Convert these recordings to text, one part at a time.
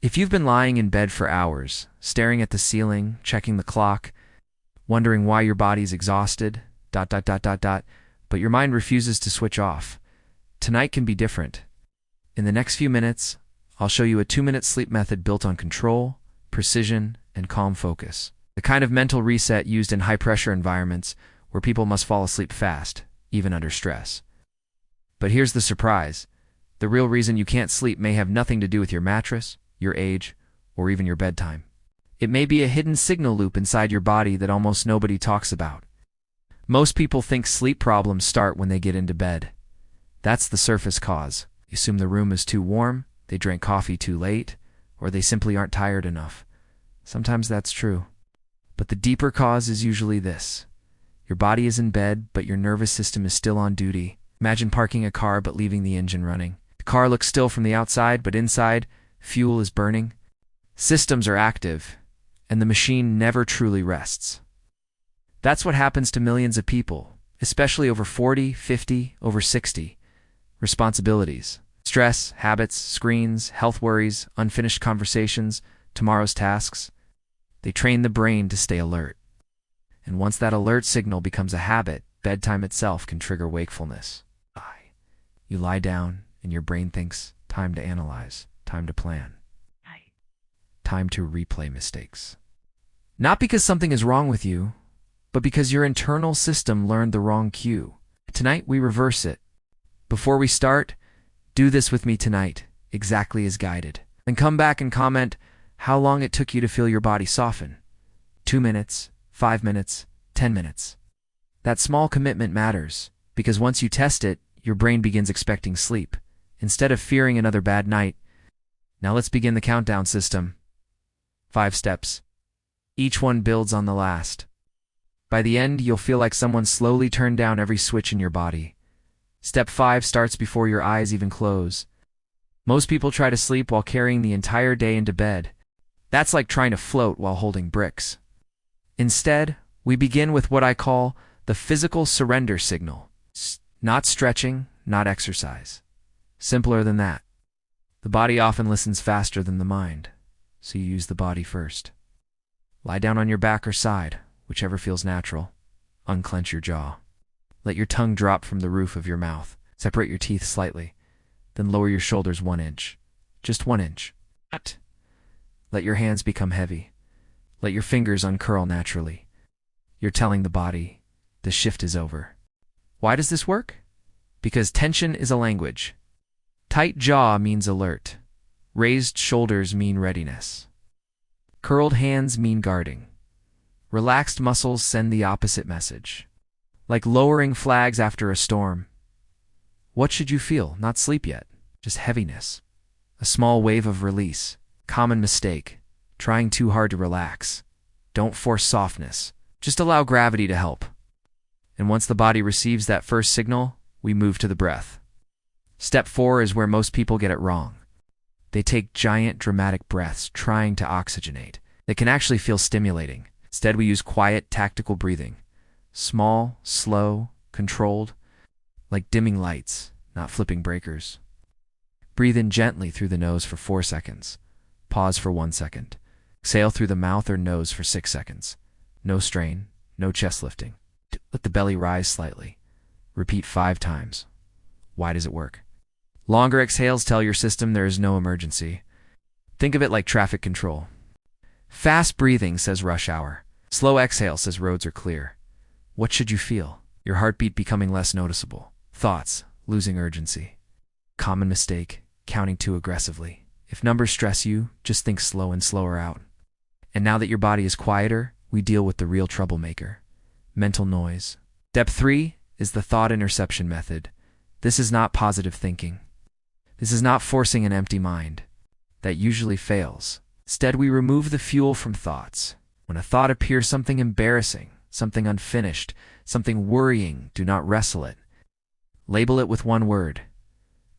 If you've been lying in bed for hours, staring at the ceiling, checking the clock, wondering why your body's exhausted, but your mind refuses to switch off, tonight can be different. In the next few minutes, I'll show you a 2-minute sleep method built on control, precision, and calm focus. The kind of mental reset used in high-pressure environments where people must fall asleep fast, even under stress. But here's the surprise. The real reason you can't sleep may have nothing to do with your mattress, your age, or even your bedtime. It may be a hidden signal loop inside your body that almost nobody talks about. Most people think sleep problems start when they get into bed. That's the surface cause. They assume the room is too warm, they drank coffee too late, or they simply aren't tired enough. Sometimes that's true. But the deeper cause is usually this. Your body is in bed, but your nervous system is still on duty. Imagine parking a car but leaving the engine running. The car looks still from the outside, but inside, fuel is burning. Systems are active, and the machine never truly rests. That's what happens to millions of people, especially over 40, 50, over 60. Responsibilities, stress, habits, screens, health worries, unfinished conversations, tomorrow's tasks. They train the brain to stay alert. And once that alert signal becomes a habit, bedtime itself can trigger wakefulness. You lie down, and your brain thinks, time to analyze, time to plan, time to replay mistakes. Not because something is wrong with you, but because your internal system learned the wrong cue. Tonight, we reverse it. Before we start, do this with me tonight, exactly as guided. Then come back and comment how long it took you to feel your body soften. 2 minutes, 5 minutes, 10 minutes. That small commitment matters, because once you test it, your brain begins expecting sleep, instead of fearing another bad night. Now let's begin the countdown system. 5 steps. Each one builds on the last. By the end, you'll feel like someone slowly turned down every switch in your body. Step 5 starts before your eyes even close. Most people try to sleep while carrying the entire day into bed. That's like trying to float while holding bricks. Instead, we begin with what I call the physical surrender signal. Not stretching, not exercise. Simpler than that. The body often listens faster than the mind, so you use the body first. Lie down on your back or side, whichever feels natural. Unclench your jaw. Let your tongue drop from the roof of your mouth. Separate your teeth slightly. Then lower your shoulders 1 inch. Just 1 inch. Let your hands become heavy. Let your fingers uncurl naturally. You're telling the body, the shift is over. Why does this work? Because tension is a language. Tight jaw means alert. Raised shoulders mean readiness. Curled hands mean guarding. Relaxed muscles send the opposite message. Like lowering flags after a storm. What should you feel? Not sleep yet. Just heaviness. A small wave of release. Common mistake. Trying too hard to relax. Don't force softness. Just allow gravity to help. And once the body receives that first signal, we move to the breath. Step 4 is where most people get it wrong. They take giant, dramatic breaths trying to oxygenate. They can actually feel stimulating. Instead, we use quiet, tactical breathing. Small, slow, controlled, like dimming lights, not flipping breakers. Breathe in gently through the nose for 4 seconds. Pause for 1 second. Exhale through the mouth or nose for 6 seconds. No strain, no chest lifting. Let the belly rise slightly. Repeat 5 times. Why does it work? Longer exhales tell your system there is no emergency. Think of it like traffic control. Fast breathing says rush hour. Slow exhale says roads are clear. What should you feel? Your heartbeat becoming less noticeable. Thoughts, losing urgency. Common mistake, counting too aggressively. If numbers stress you, just think slow and slower out. And now that your body is quieter, we deal with the real troublemaker. Mental noise. Step 3 is the thought interception method. This is not positive thinking. This is not forcing an empty mind. That usually fails. Instead, we remove the fuel from thoughts. When a thought appears, something embarrassing, something unfinished, something worrying, do not wrestle it. Label it with 1 word.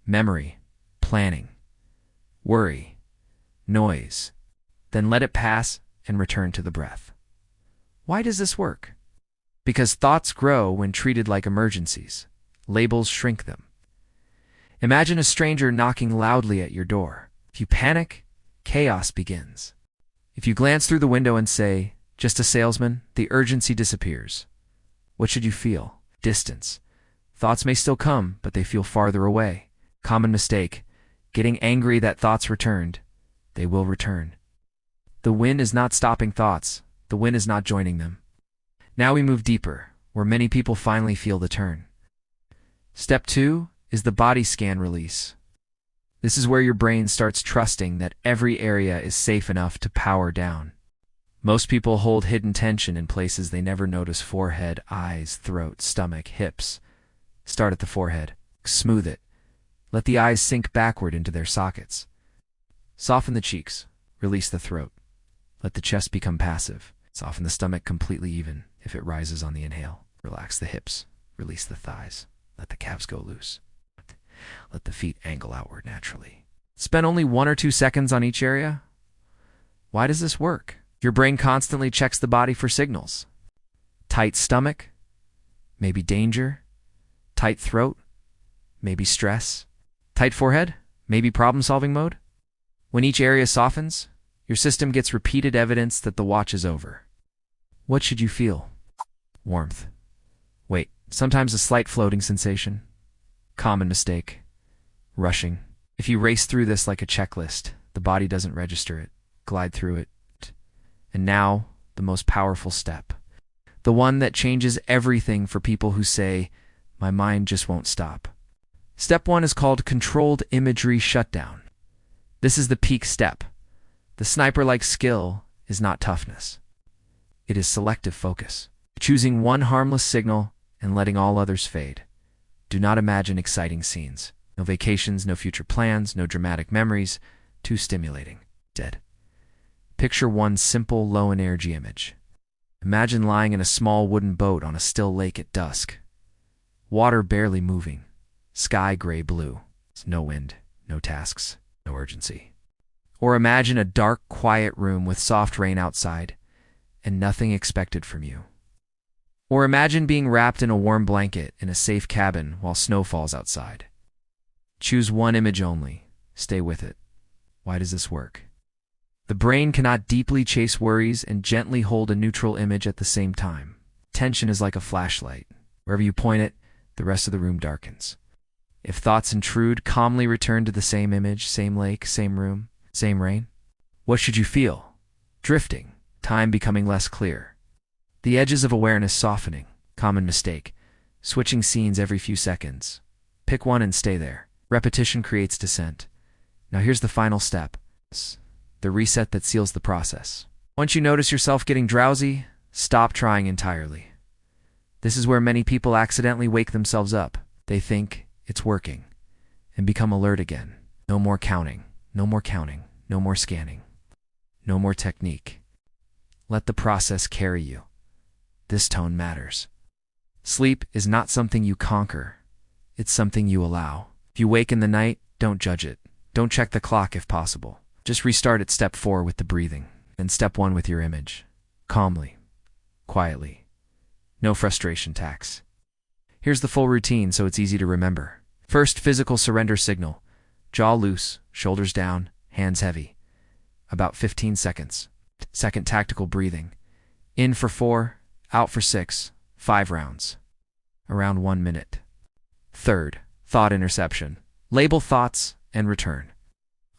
Memory, planning, worry, noise. Then let it pass and return to the breath. Why does this work? Because thoughts grow when treated like emergencies. Labels shrink them. Imagine a stranger knocking loudly at your door. If you panic, chaos begins. If you glance through the window and say, "Just a salesman," the urgency disappears. What should you feel? Distance. Thoughts may still come, but they feel farther away. Common mistake. Getting angry that thoughts returned. They will return. The win is not stopping thoughts. The win is not joining them. Now we move deeper, where many people finally feel the turn. Step 2 is the body scan release. This is where your brain starts trusting that every area is safe enough to power down. Most people hold hidden tension in places they never notice: forehead, eyes, throat, stomach, hips. Start at the forehead. Smooth it. Let the eyes sink backward into their sockets. Soften the cheeks. Release the throat. Let the chest become passive. Soften the stomach completely even if it rises on the inhale. Relax the hips. Release the thighs. Let the calves go loose. Let the feet angle outward naturally. Spend only 1 or 2 seconds on each area. Why does this work? Your brain constantly checks the body for signals. Tight stomach, maybe danger. Tight throat, maybe stress. Tight forehead, maybe problem-solving mode. When each area softens, your system gets repeated evidence that the watch is over. What should you feel? Warmth. Wait, sometimes a slight floating sensation. Common mistake. Rushing. If you race through this like a checklist, the body doesn't register it. Glide through it. And now, the most powerful step. The one that changes everything for people who say, "My mind just won't stop." Step 1 is called controlled imagery shutdown. This is the peak step. The sniper-like skill is not toughness. It is selective focus. Choosing one harmless signal and letting all others fade. Do not imagine exciting scenes. No vacations, no future plans, no dramatic memories. Too stimulating. Dead. Picture one simple, low-energy image. Imagine lying in a small wooden boat on a still lake at dusk. Water barely moving. Sky gray-blue. No wind, no tasks, no urgency. Or imagine a dark, quiet room with soft rain outside and nothing expected from you. Or imagine being wrapped in a warm blanket in a safe cabin while snow falls outside. Choose one image only. Stay with it. Why does this work? The brain cannot deeply chase worries and gently hold a neutral image at the same time. Tension is like a flashlight. Wherever you point it, the rest of the room darkens. If thoughts intrude, calmly return to the same image, same lake, same room, same rain. What should you feel? Drifting, time becoming less clear. The edges of awareness softening. Common mistake. Switching scenes every few seconds. Pick one and stay there. Repetition creates descent. Now here's the final step. The reset that seals the process. Once you notice yourself getting drowsy, stop trying entirely. This is where many people accidentally wake themselves up. They think it's working and become alert again. No more counting, no more counting, no more scanning, no more technique. Let the process carry you. This tone matters. Sleep is not something you conquer. It's something you allow. If you wake in the night, don't judge it. Don't check the clock if possible. Just restart at step 4 with the breathing, and step 1 with your image. Calmly, quietly. No frustration tax. Here's the full routine so it's easy to remember. First, physical surrender signal. Jaw loose, shoulders down, hands heavy. About 15 seconds. Second, tactical breathing. In for 4, out for 6, 5 rounds. Around 1 minute. Third, thought interception. Label thoughts and return.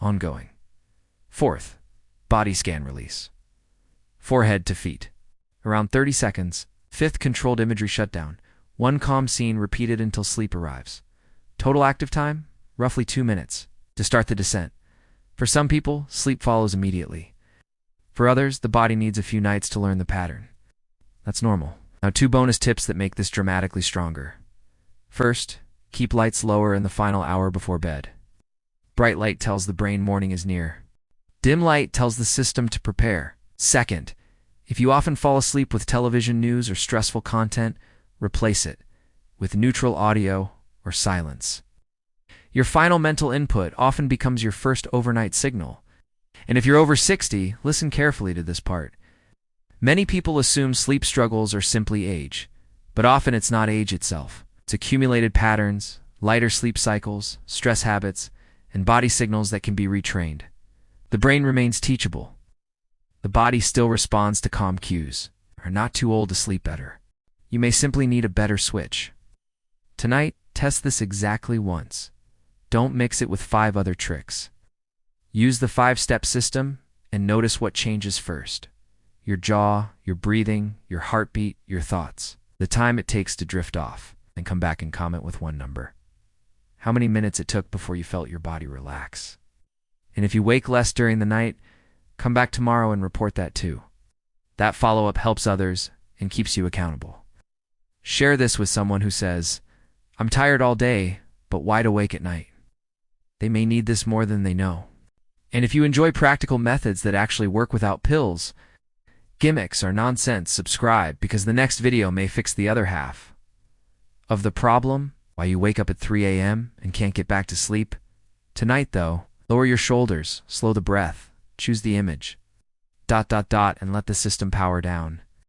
Ongoing. Fourth, body scan release. Forehead to feet. Around 30 seconds. Fifth, controlled imagery shutdown. One calm scene repeated until sleep arrives. Total active time, roughly 2 minutes to start the descent. For some people, sleep follows immediately. For others, the body needs a few nights to learn the pattern. That's normal. Now, 2 bonus tips that make this dramatically stronger. First, keep lights lower in the final hour before bed. Bright light tells the brain morning is near. Dim light tells the system to prepare. Second, if you often fall asleep with television news or stressful content, replace it with neutral audio or silence. Your final mental input often becomes your first overnight signal. And if you're over 60, listen carefully to this part. Many people assume sleep struggles are simply age, but often it's not age itself. It's accumulated patterns, lighter sleep cycles, stress habits, and body signals that can be retrained. The brain remains teachable. The body still responds to calm cues. Are not too old to sleep better. You may simply need a better switch. Tonight, test this exactly once. Don't mix it with 5 other tricks. Use the 5-step system and notice what changes first. Your jaw, your breathing, your heartbeat, your thoughts. The time it takes to drift off. Then come back and comment with one number. How many minutes it took before you felt your body relax. And if you wake less during the night, come back tomorrow and report that too. That follow-up helps others and keeps you accountable. Share this with someone who says, "I'm tired all day, but wide awake at night." They may need this more than they know. And if you enjoy practical methods that actually work without pills, gimmicks or nonsense, subscribe because the next video may fix the other half of the problem, why you wake up at 3 a.m. and can't get back to sleep. Tonight, though, lower your shoulders, slow the breath, choose the image, and let the system power down.